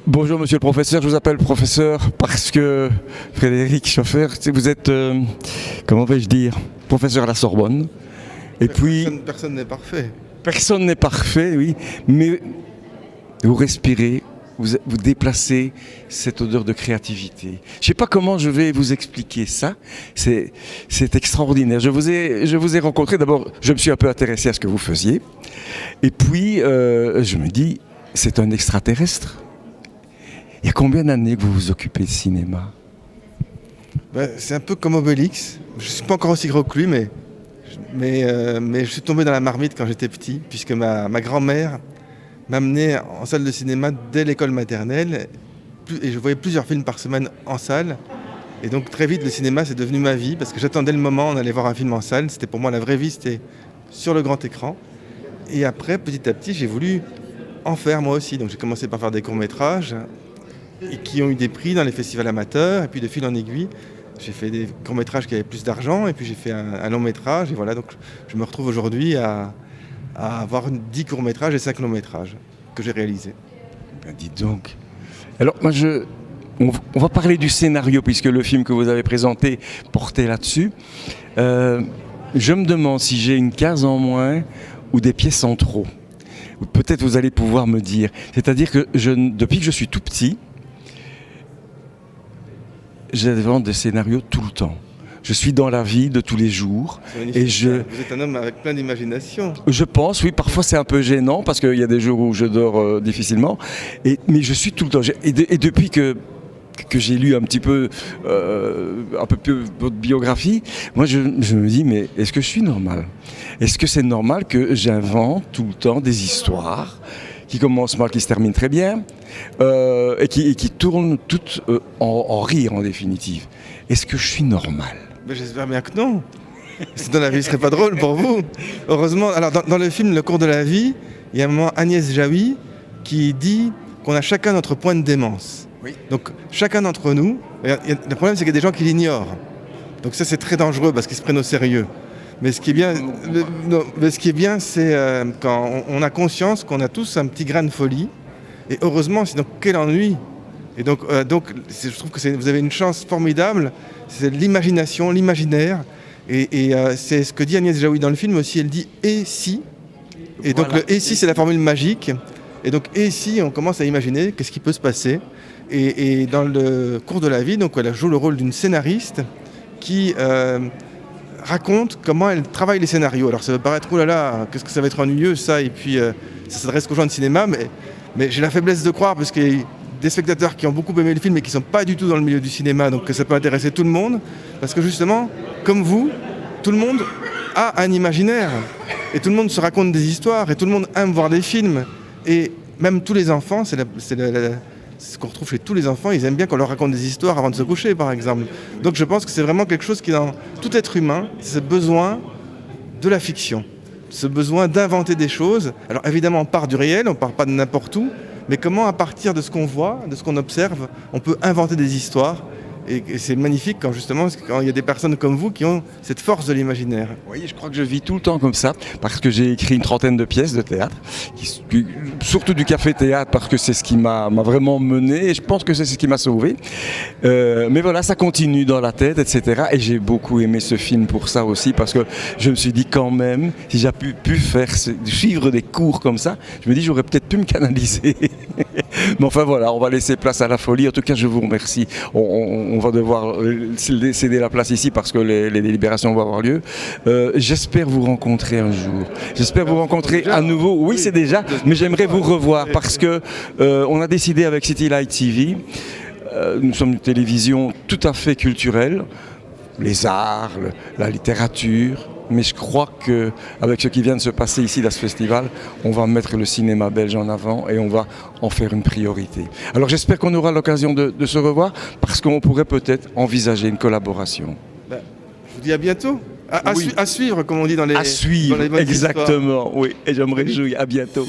Bonjour monsieur le professeur, je vous appelle professeur parce que Frédéric Schoeffer, vous êtes, comment vais-je dire, professeur à la Sorbonne. Et puis, personne n'est parfait. Personne n'est parfait, oui, mais vous respirez, vous déplacez cette odeur de créativité. Je ne sais pas comment je vais vous expliquer ça, c'est extraordinaire. Je vous ai rencontré, d'abord je me suis un peu intéressé à ce que vous faisiez, et puis je me dis, c'est un extraterrestre. Il y a combien d'années que vous vous occupez de cinéma? C'est un peu comme Obélix. Je ne suis pas encore aussi gros que lui, mais je suis tombé dans la marmite quand j'étais petit, puisque ma grand-mère m'amenait en salle de cinéma dès l'école maternelle, et je voyais plusieurs films par semaine en salle. Et donc très vite, le cinéma, c'est devenu ma vie, parce que j'attendais le moment où on allait voir un film en salle. C'était pour moi la vraie vie, c'était sur le grand écran. Et après, petit à petit, j'ai voulu en faire moi aussi. Donc j'ai commencé par faire des courts-métrages, et qui ont eu des prix dans les festivals amateurs, et puis de fil en aiguille, j'ai fait des courts-métrages qui avaient plus d'argent, et puis j'ai fait un long-métrage, et voilà, donc je me retrouve aujourd'hui à avoir 10 courts-métrages et 5 longs-métrages que j'ai réalisés. Ben dites donc. Alors moi on va parler du scénario, puisque le film que vous avez présenté portait là-dessus. Je me demande si j'ai une case en moins ou des pièces en trop. Peut-être vous allez pouvoir me dire. C'est-à-dire que depuis que je suis tout petit, j'invente des scénarios tout le temps. Je suis dans la vie de tous les jours. Et Vous êtes un homme avec plein d'imagination. Je pense, oui, parfois c'est un peu gênant parce qu'il y a des jours où je dors difficilement. Mais je suis tout le temps. Et depuis que j'ai lu un petit peu, votre biographie, moi je me dis, mais est-ce que je suis normal? Est-ce que c'est normal que j'invente tout le temps des histoires qui commencent mal, qui se terminent très bien, et qui tournent toutes en rire en définitive? Est-ce que je suis normal? J'espère bien que non. Sinon la vie ne serait pas drôle pour vous. Heureusement, alors dans le film Le cours de la vie, il y a un moment Agnès Jaoui qui dit qu'on a chacun notre point de démence. Oui. Donc chacun d'entre nous, le problème c'est qu'il y a des gens qui l'ignorent. Donc ça c'est très dangereux parce qu'ils se prennent au sérieux. Mais ce qui est bien, c'est quand on a conscience qu'on a tous un petit grain de folie. Et heureusement, sinon quel ennui. Et donc je trouve que vous avez une chance formidable. C'est l'imagination, l'imaginaire. Et c'est ce que dit Agnès Jaoui dans le film aussi. Elle dit « et si ». Et donc voilà. Le « et si » c'est la formule magique. Et donc « et si » on commence à imaginer qu'est-ce qui peut se passer. Et dans le cours de la vie, donc elle joue le rôle d'une scénariste qui raconte comment elle travaille les scénarios. Alors ça va paraître, oh là là, qu'est-ce que ça va être ennuyeux ça, et puis ça s'adresse qu'aux gens de cinéma, mais j'ai la faiblesse de croire, parce qu'il y a des spectateurs qui ont beaucoup aimé le film et qui ne sont pas du tout dans le milieu du cinéma, donc ça peut intéresser tout le monde, parce que justement, comme vous, tout le monde a un imaginaire, et tout le monde se raconte des histoires, et tout le monde aime voir des films, et même tous les enfants, c'est ce qu'on retrouve chez tous les enfants, ils aiment bien qu'on leur raconte des histoires avant de se coucher, par exemple. Donc je pense que c'est vraiment quelque chose qui est dans tout être humain, c'est ce besoin de la fiction, ce besoin d'inventer des choses. Alors évidemment, on part du réel, on ne part pas de n'importe où, mais comment, à partir de ce qu'on voit, de ce qu'on observe, on peut inventer des histoires. Et c'est magnifique quand il y a des personnes comme vous qui ont cette force de l'imaginaire. Oui, je crois que je vis tout le temps comme ça, parce que j'ai écrit une trentaine de pièces de théâtre, surtout du café-théâtre, parce que c'est ce qui m'a vraiment mené, et je pense que c'est ce qui m'a sauvé. Mais voilà, ça continue dans la tête, etc. Et j'ai beaucoup aimé ce film pour ça aussi, parce que je me suis dit quand même, si j'ai pu suivre des cours comme ça, je me dis j'aurais peut-être pu me canaliser. Mais enfin voilà, on va laisser place à la folie. En tout cas, je vous remercie. On va devoir céder la place ici parce que les délibérations vont avoir lieu. J'espère vous rencontrer un jour. J'espère vous rencontrer à nouveau. Oui, c'est déjà, mais j'aimerais vous revoir parce que on a décidé avec City Light TV, nous sommes une télévision tout à fait culturelle, les arts, la littérature. Mais je crois qu'avec ce qui vient de se passer ici dans ce festival, on va mettre le cinéma belge en avant et on va en faire une priorité. Alors j'espère qu'on aura l'occasion de se revoir parce qu'on pourrait peut-être envisager une collaboration. Je vous dis à bientôt. À suivre, comme on dit dans les... À suivre, dans les bonnes exactement, histoires. Oui. Et je me réjouis. À bientôt.